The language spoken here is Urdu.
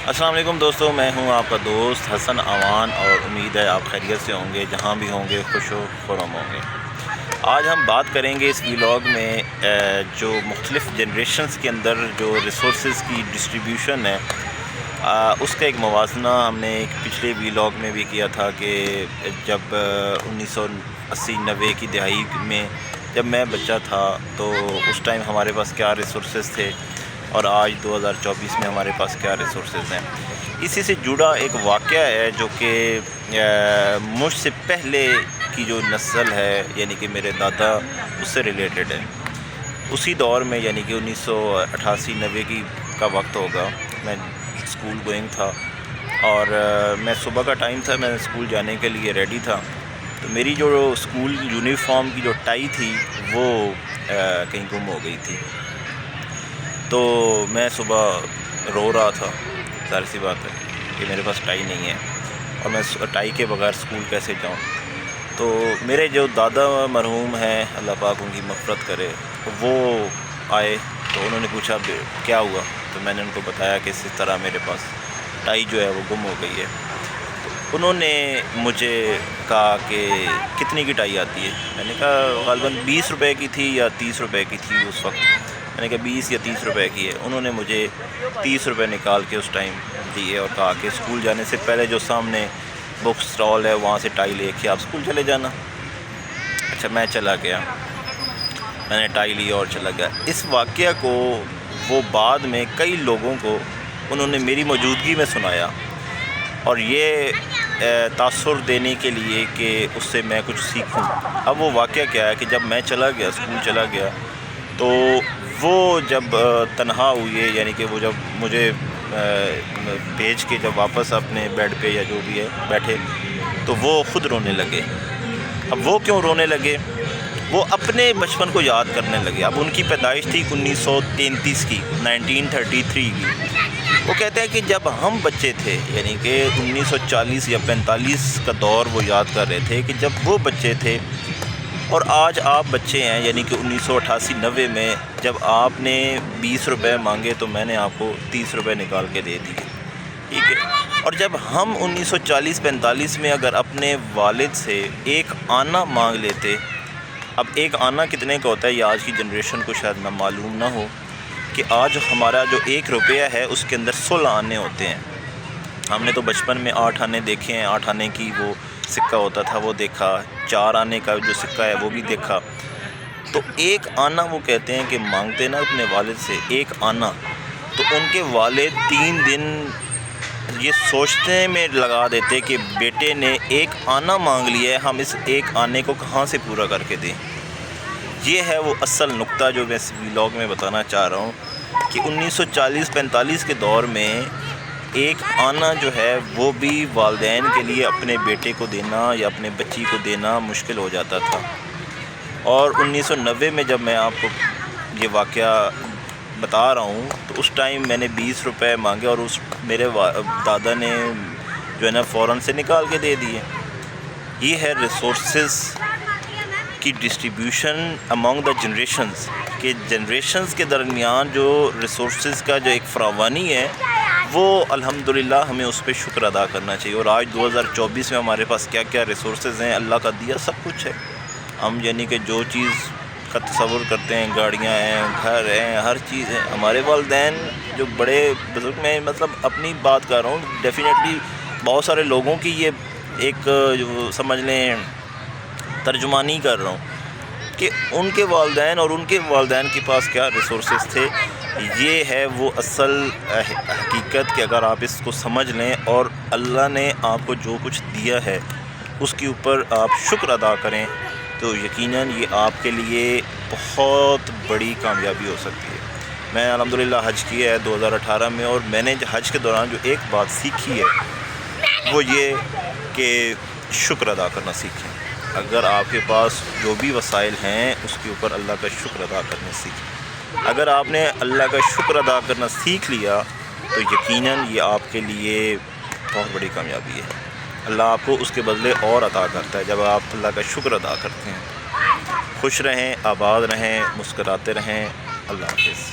السلام علیکم دوستو، میں ہوں آپ کا دوست حسن امان، اور امید ہے آپ خیریت سے ہوں گے، جہاں بھی ہوں گے خوش و خرم ہوں گے۔ آج ہم بات کریں گے اس ویلاگ میں جو مختلف جنریشنز کے اندر جو ریسورسز کی ڈسٹریبیوشن ہے، اس کا ایک موازنہ ہم نے ایک پچھلے ویلاگ میں بھی کیا تھا کہ جب 1980-90 کی دہائی میں جب میں بچہ تھا تو اس ٹائم ہمارے پاس کیا ریسورسز تھے، اور آج 2024 میں ہمارے پاس کیا ریسورسز ہیں۔ اسی سے جڑا ایک واقعہ ہے جو کہ مجھ سے پہلے کی جو نسل ہے، یعنی کہ میرے دادا، اس سے ریلیٹڈ ہے۔ اسی دور میں یعنی کہ 1988-90 کا وقت ہوگا، میں اسکول گوئنگ تھا، اور میں صبح کا ٹائم تھا، میں اسکول جانے کے لیے ریڈی تھا، تو میری جو اسکول یونیفارم کی جو ٹائی تھی وہ کہیں گم ہو گئی تھی۔ تو میں صبح رو رہا تھا، ظاہر سی بات ہے کہ میرے پاس ٹائی نہیں ہے، اور میں ٹائی کے بغیر اسکول کیسے جاؤں۔ تو میرے جو دادا مرحوم ہیں، اللہ پاک ان کی مغفرت کرے، وہ آئے تو انہوں نے پوچھا کیا ہوا، تو میں نے ان کو بتایا کہ اس طرح میرے پاس ٹائی جو ہے وہ گم ہو گئی ہے۔ تو انہوں نے مجھے کہا کہ کتنی کی ٹائی آتی ہے؟ میں نے کہا غالباً 20 روپے کی تھی یا 30 روپے کی تھی اس وقت، میں نے کہا 20 یا 30 روپے کی ہے۔ انہوں نے مجھے 30 روپے نکال کے اس ٹائم دیے اور کہا کہ اسکول جانے سے پہلے جو سامنے بک سٹال ہے وہاں سے ٹائی لے کے آپ اسکول چلے جانا۔ اچھا، میں چلا گیا، میں نے ٹائی لی اور چلا گیا۔ اس واقعہ کو وہ بعد میں کئی لوگوں کو انہوں نے میری موجودگی میں سنایا، اور یہ تاثر دینے کے لیے کہ اس سے میں کچھ سیکھوں۔ اب وہ واقعہ کیا ہے کہ جب میں چلا گیا، اسکول چلا گیا، تو وہ جب تنہا ہوئے، یعنی کہ وہ جب مجھے بھیج کے جب واپس اپنے بیڈ پہ یا جو بھی ہے بیٹھے، تو وہ خود رونے لگے۔ اب وہ کیوں رونے لگے؟ وہ اپنے بچپن کو یاد کرنے لگے۔ اب ان کی پیدائش تھی 1933 کی، 1933 کی۔ وہ کہتے ہیں کہ جب ہم بچے تھے، یعنی کہ 1940 یا 45 کا دور وہ یاد کر رہے تھے کہ جب وہ بچے تھے، اور آج آپ بچے ہیں، یعنی کہ 1988-90 میں جب آپ نے 20 روپے مانگے تو میں نے آپ کو 30 روپے نکال کے دے دیے، ٹھیک ہے۔ اور جب ہم 1940-45 میں اگر اپنے والد سے ایک آنا مانگ لیتے، اب ایک آنا کتنے کا ہوتا ہے یہ آج کی جنریشن کو شاید نہ معلوم نہ ہو، کہ آج ہمارا جو 1 روپیہ ہے اس کے اندر 16 آنے ہوتے ہیں۔ ہم نے تو بچپن میں 8 آنے دیکھے ہیں، 8 آنے کی وہ سکہ ہوتا تھا وہ دیکھا، 4 آنے کا جو سکہ ہے وہ بھی دیکھا۔ تو ایک آنا وہ کہتے ہیں کہ مانگتے نا اپنے والد سے ایک آنا، تو ان کے والد 3 دن یہ سوچنے میں لگا دیتے کہ بیٹے نے ایک آنا مانگ لیا ہے، ہم اس ایک آنے کو کہاں سے پورا کر کے دیں۔ یہ ہے وہ اصل نقطہ جو میں اس ویلاگ میں بتانا چاہ رہا ہوں کہ 1940-45 کے دور میں ایک آنا جو ہے وہ بھی والدین کے لیے اپنے بیٹے کو دینا یا اپنے بچی کو دینا مشکل ہو جاتا تھا۔ اور 1990 میں جب میں آپ کو یہ واقعہ بتا رہا ہوں تو اس ٹائم میں نے 20 روپے مانگے، اور میرے دادا نے جو ہے نا فوراً سے نکال کے دے دیے۔ یہ ہے ریسورسز کی ڈسٹریبیوشن امانگ دا جنریشنز، کہ جنریشنز کے درمیان جو ریسورسز کا جو ایک فراوانی ہے وہ الحمدللہ ہمیں اس پہ شکر ادا کرنا چاہیے۔ اور آج 2024 میں ہمارے پاس کیا کیا ریسورسز ہیں، اللہ کا دیا سب کچھ ہے۔ ہم یعنی کہ جو چیز کا تصور کرتے ہیں، گاڑیاں ہیں، گھر ہیں، ہر چیز ہے۔ ہمارے والدین جو بڑے بزرگ، میں مطلب اپنی بات کر رہا ہوں، ڈیفینیٹلی بہت سارے لوگوں کی یہ ایک جو سمجھ لیں ترجمانی کر رہا ہوں کہ ان کے والدین اور ان کے والدین کے پاس کیا ریسورسز تھے۔ یہ ہے وہ اصل حقیقت کہ اگر آپ اس کو سمجھ لیں اور اللہ نے آپ کو جو کچھ دیا ہے اس کے اوپر آپ شکر ادا کریں، تو یقیناً یہ آپ کے لیے بہت بڑی کامیابی ہو سکتی ہے۔ میں الحمدللہ حج کیا ہے 2018 میں، اور میں نے حج کے دوران جو ایک بات سیکھی ہے وہ یہ کہ شکر ادا کرنا سیکھیں۔ اگر آپ کے پاس جو بھی وسائل ہیں اس کے اوپر اللہ کا شکر ادا کرنا سیکھیں۔ اگر آپ نے اللہ کا شکر ادا کرنا سیکھ لیا تو یقیناً یہ آپ کے لیے بہت بڑی کامیابی ہے۔ اللہ آپ کو اس کے بدلے اور عطا کرتا ہے جب آپ اللہ کا شکر ادا کرتے ہیں۔ خوش رہیں، آباد رہیں، مسکراتے رہیں۔ اللہ حافظ۔